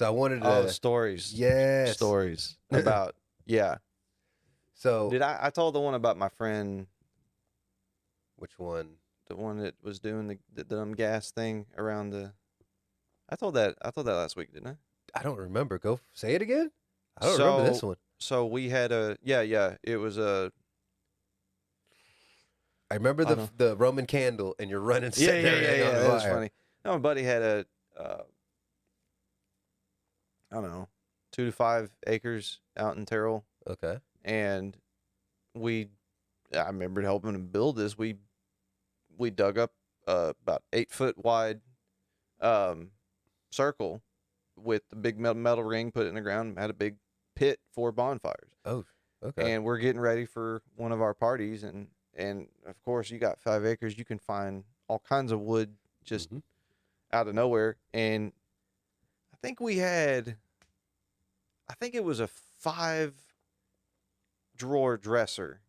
So I wanted Oh, to. stories. Yes. Stories about, yeah. So I told the one about my friend, which one? the one that was doing the dumb gas thing around the. I told that last week, didn't I? I don't remember. Go say it again. I don't remember this So one. so we had it was a. I remember I don't know. the Roman candle, and you're running, Yeah, setting yeah, yeah, everything yeah. on That was fire. funny. No, my buddy had a, I don't know, 2 to 5 acres out in Terrell, Okay. and I remember helping him build this. We dug up about 8 foot wide circle with the big metal ring, put it in the ground, had a big pit for bonfires, Oh, okay. and we're getting ready for one of our parties, and of course you got 5 acres, you can find all kinds of wood just Mhm. out of nowhere, and I think it was a 5 drawer dresser.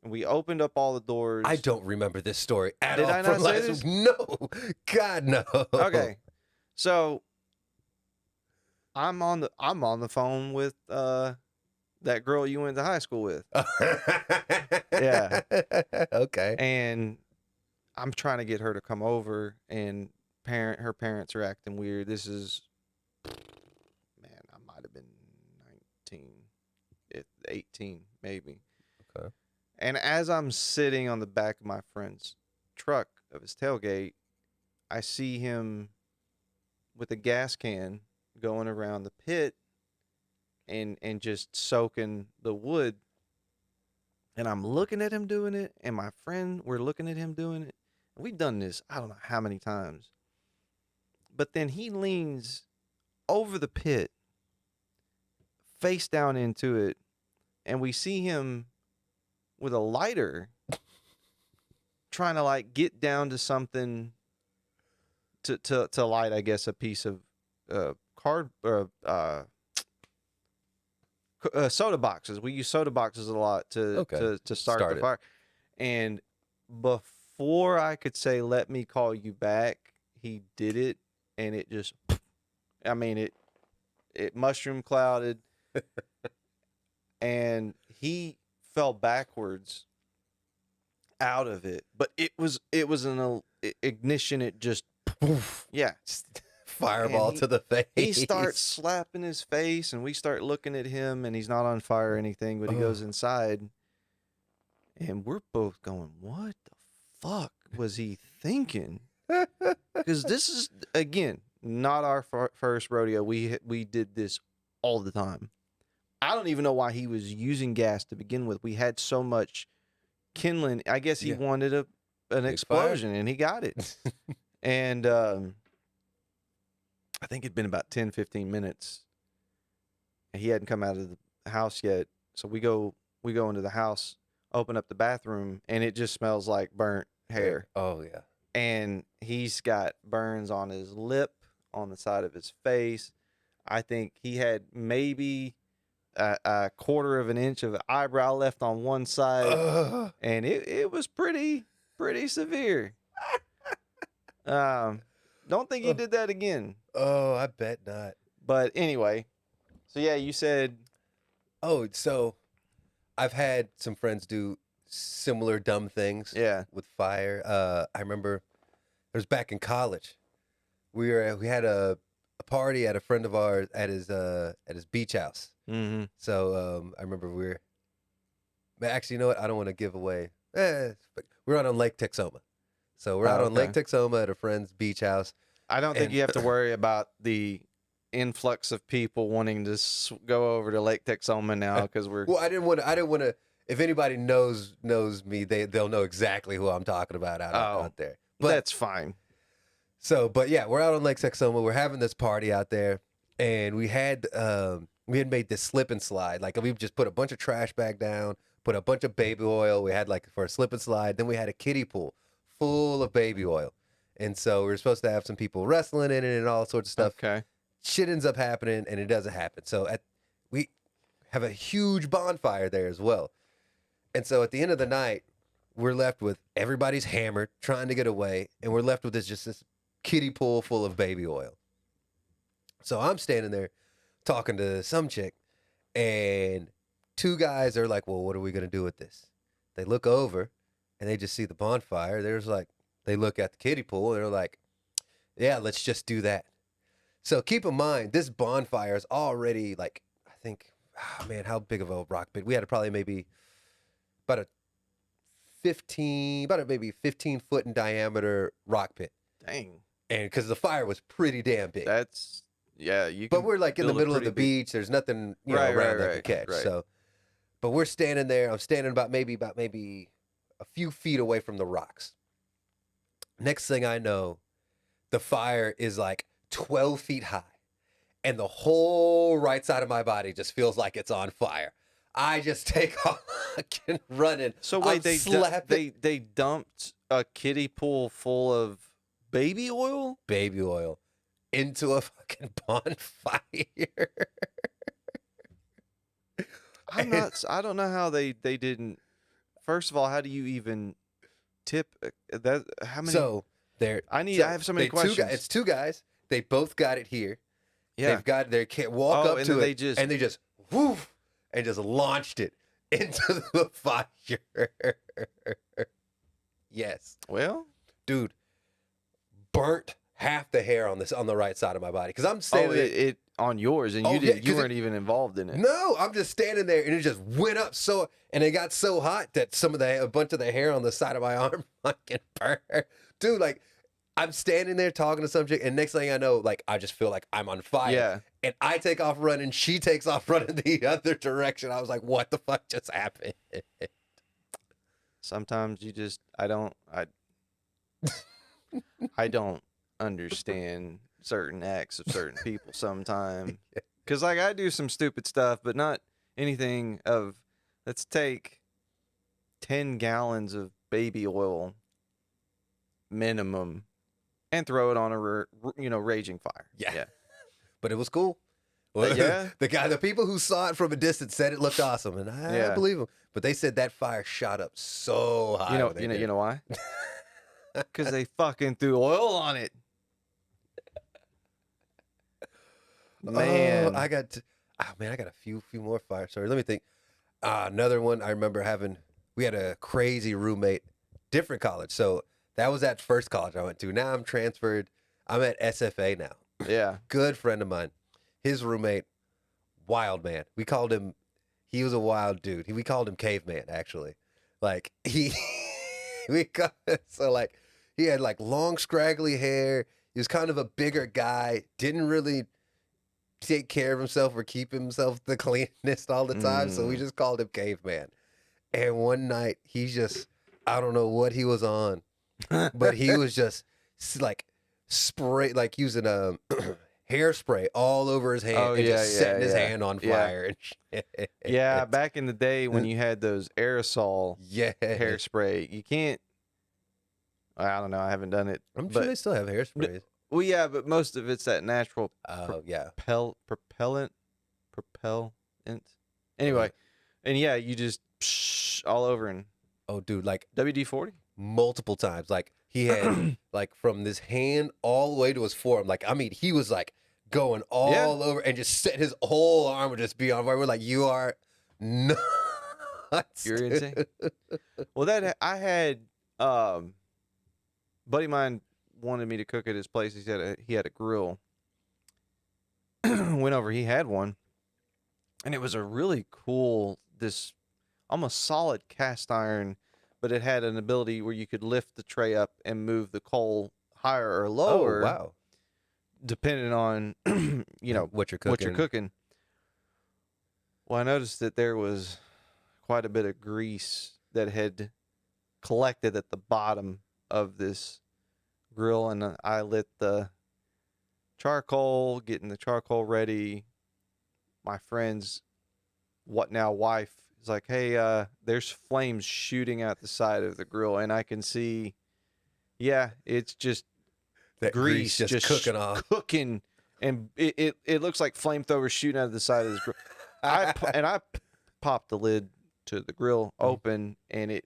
And we opened up all the doors. I don't remember this story at Did all I from not say last this? week. No, God, no. Okay. So I'm on the phone with that girl you went to high school with. Yeah. Okay. And I'm trying to get her to come over, and her parents are acting weird. This is, man, I might have been 19, 18 maybe. Okay. And as I'm sitting on the back of my friend's truck of his tailgate, I see him with a gas can going around the pit and just soaking the wood. And I'm looking at him doing it, and my friend, we're looking at him doing it. We've done this, I don't know how many times. But then he leans over the pit, face down into it, and we see him with a lighter trying to like get down to something to light, I guess, a piece of card soda boxes. We use soda boxes a lot to start the fire. And before I could say, "Let me call you back," he did it, and it just, I mean, it mushroom clouded, and he fell backwards out of it. But it was an ignition. It just, Poof. yeah. Fireball to the face. He starts slapping his face, and we start looking at him, and he's not on fire or anything, but he goes inside, and we're both going, what the fuck was he thinking? Because this is, again, not our first rodeo. We did this all the time. I don't even know why he was using gas to begin with. We had so much kindling. I guess he wanted an explosion, and he got it. And I think it'd been about 10, 15 minutes. And he hadn't come out of the house yet. So we go into the house, open up the bathroom, and it just smells like burnt hair. Oh, yeah. And he's got burns on his lip, on the side of his face. I think he had maybe a quarter of an inch of eyebrow left on one side. And it was pretty severe. Don't think he did that again. Oh, I bet not. But anyway, so yeah, you said. Oh, so I've had some friends do similar dumb things. Yeah. With fire. I remember it was back in college. We had a party at a friend of ours at his beach house. Mm-hmm. So I remember actually, you know what? I don't want to give away. We're out on Lake Texoma. So we're out on Lake Texoma at a friend's beach house. I don't think you have to worry about the influx of people wanting to go over to Lake Texoma now because we're. Well, I didn't want to. If anybody knows me, they'll know exactly who I'm talking about out there. But that's fine. So, but yeah, we're out on Lake Texoma. We're having this party out there, and we had made this slip and slide. Like we just put a bunch of trash bag down, put a bunch of baby oil. We had like for a slip and slide. Then we had a kiddie pool full of baby oil. And so we were supposed to have some people wrestling in it and all sorts of stuff. Okay. Shit ends up happening, and it doesn't happen. So we have a huge bonfire there as well. And so at the end of the night, we're left with everybody's hammered, trying to get away, and we're left with this kiddie pool full of baby oil. So I'm standing there talking to some chick, and two guys are like, well, what are we going to do with this? They look over and they just see the bonfire. There's like, they look at the kiddie pool and they're like, yeah, let's just do that. So keep in mind, this bonfire is already like, I think, oh man, how big of a rock pit? We had probably maybe about a maybe 15-foot in diameter rock pit. Dang. And because the fire was pretty damn big. That's, yeah, you But can we're like in the build a middle of pretty the big- beach. There's nothing, Right, around that right, to catch. right. So, but we're standing there. I'm standing about maybe a few feet away from the rocks. Next thing I know, the fire is like 12 feet high, and the whole right side of my body just feels like it's on fire. I just take off fucking running. So wait, they they dumped a kiddie pool full of baby oil? baby oil into a fucking bonfire. I don't know how they didn't. First of all, how do you even tip that? How many? So they're I have so many questions. It's two guys. They both got it here. Yeah. They've got they can't walk up and to then it, and they just woof and just launched it into the fire. Yes, Well, dude, burnt half the hair on the right side of my body because I'm standing there. it on yours, and Oh, you yeah, didn't. You weren't even involved in it. No, I'm just standing there, and it just went up and it got so hot that a bunch of the hair on the side of my arm fucking burned. Dude, like, I'm standing there talking to some chick, and next thing I know, like, I just feel like I'm on fire. Yeah. And I take off running, she takes off running the other direction. I was like, what the fuck just happened? Sometimes you just I don't understand certain acts of certain people sometimes. Because, like, I do some stupid stuff, but not anything of, let's take 10 gallons of baby oil minimum and throw it on a raging fire. Yeah. But it was cool. Well, Yeah. The people who saw it from a distance said it looked awesome, and I believe them. But they said that fire shot up so high. You know why? Because they fucking threw oil on it. Man. Oh, I got a few more fire stories. Let me think. Another one I remember having. We had a crazy roommate, different college. So that was that first college I went to. Now I'm transferred. I'm at SFA now. Yeah. Good friend of mine. His roommate, wild man. He was a wild dude. We called him caveman, actually. Like, he had like long scraggly hair. He was kind of a bigger guy. Didn't really take care of himself or keep himself the cleanest all the time. So we just called him caveman. And one night I don't know what he was on, but he was just like using a hairspray all over his hand and just setting his hand on fire and shit. Yeah, back in the day when you had those aerosol hairspray, you can't. I don't know. I haven't done it. I'm sure they still have hairsprays. Well, yeah, but most of it's that natural propellant. Anyway, and yeah, you just all over and oh, dude, like WD-40 multiple times. Like he had like from this hand all the way to his forearm. Like I mean, he was like going all over and just set his whole arm would just be on fire. We're like, you are nuts. You're insane. Well, I had buddy of mine wanted me to cook at his place. He had a grill. Went over, he had one, and it was a really cool, this almost solid cast iron, but it had an ability where you could lift the tray up and move the coal higher or lower. Oh, wow. Depending on what you're cooking. Well, I noticed that there was quite a bit of grease that had collected at the bottom of this grill, and I lit the charcoal, getting the charcoal ready. My friend's wife is like, hey, there's flames shooting out the side of the grill, and I can see, it's just that grease just cooking, and it looks like flamethrowers shooting out of the side of this grill. I popped the lid to the grill open, and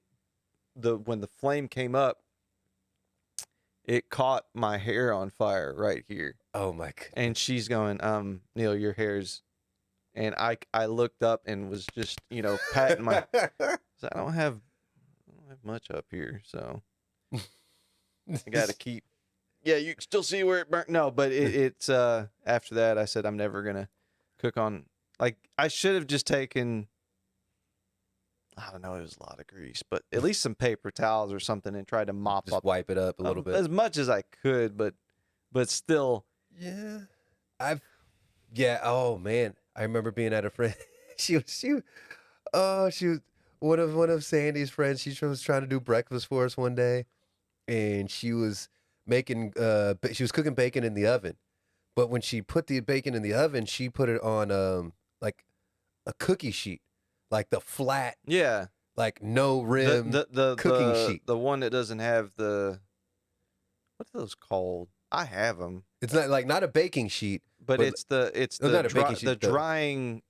when the flame came up, it caught my hair on fire right here. Oh my god. and she's going, Neil, your hair's, and I looked up and was just, patting my, so I don't have much up here, so I got to keep. Yeah, you can still see where it burnt. No, but it's after that I said I'm never gonna cook on, like, I should have just taken, I don't know, it was a lot of grease, but at least some paper towels or something and tried to mop Just up wipe it up a little bit. as much as I could, but still. Yeah. Yeah. Oh man, I remember being at a friend. She was one of Sandy's friends. She was trying to do breakfast for us one day, and she was making she was cooking bacon in the oven. But when she put the bacon in the oven, she put it on like a cookie sheet, like the flat, Yeah, like no rim cooking sheet. the one that doesn't have what are those called? I have them, It's not a baking sheet, but but it's the no, not a baking the sheet. drying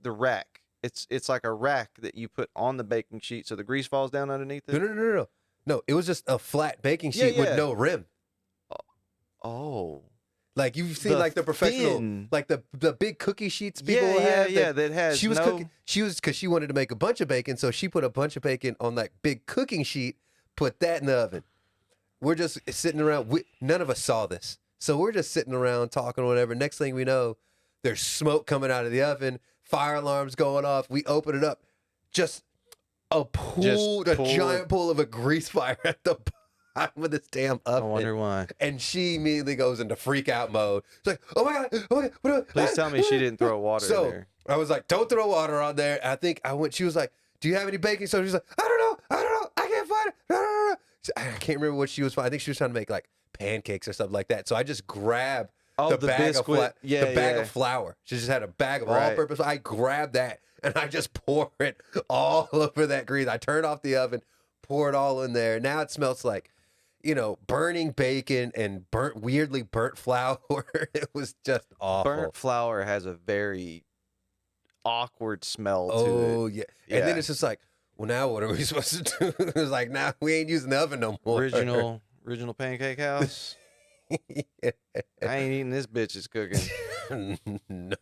the rack. It's like a rack that you put on the baking sheet so the grease falls down underneath No, it. no, no, no, no. No, it was just a flat baking Yeah, sheet with yeah. no rim. Oh, Like you've seen, The like the professional, thin- like the big cookie sheets people will yeah, have. yeah. That has She was no. cooking. She was because she wanted to make a bunch of bacon, so she put a bunch of bacon on like big cooking sheet. Put that in the oven. We're just sitting around. None of us saw this, so we're just sitting around talking or whatever. Next thing we know, there's smoke coming out of the oven. Fire alarms going off. We open it up, just a giant pool of a grease fire at the bottom of this damn I oven. wonder why. And she immediately goes into freak out mode. She's like, "Oh my god! Oh my god! What do I-" Please tell me she didn't throw water in there. I was like, "Don't throw water on there." I think I went. She was like, "Do you have any baking soda?" She's like, "I don't know. I can't find it. No, no, no, no." I can't remember what she was. I think she was trying to make like pancakes or something like that. So I just grabbed the bag biscuit. of flour. She just had a bag of Right. all-purpose. I grabbed that and I just pour it all over that grease. I turned off the oven, pour it all in there. Now it smells like, burning bacon and weirdly burnt flour. It was just awful. Burnt flour has a very awkward smell to Oh it. yeah. And then it's just like, well, now what are we supposed to do? It's like, now we ain't using the oven no more. Original Pancake House. Yeah. I ain't eating this bitch's cooking. No.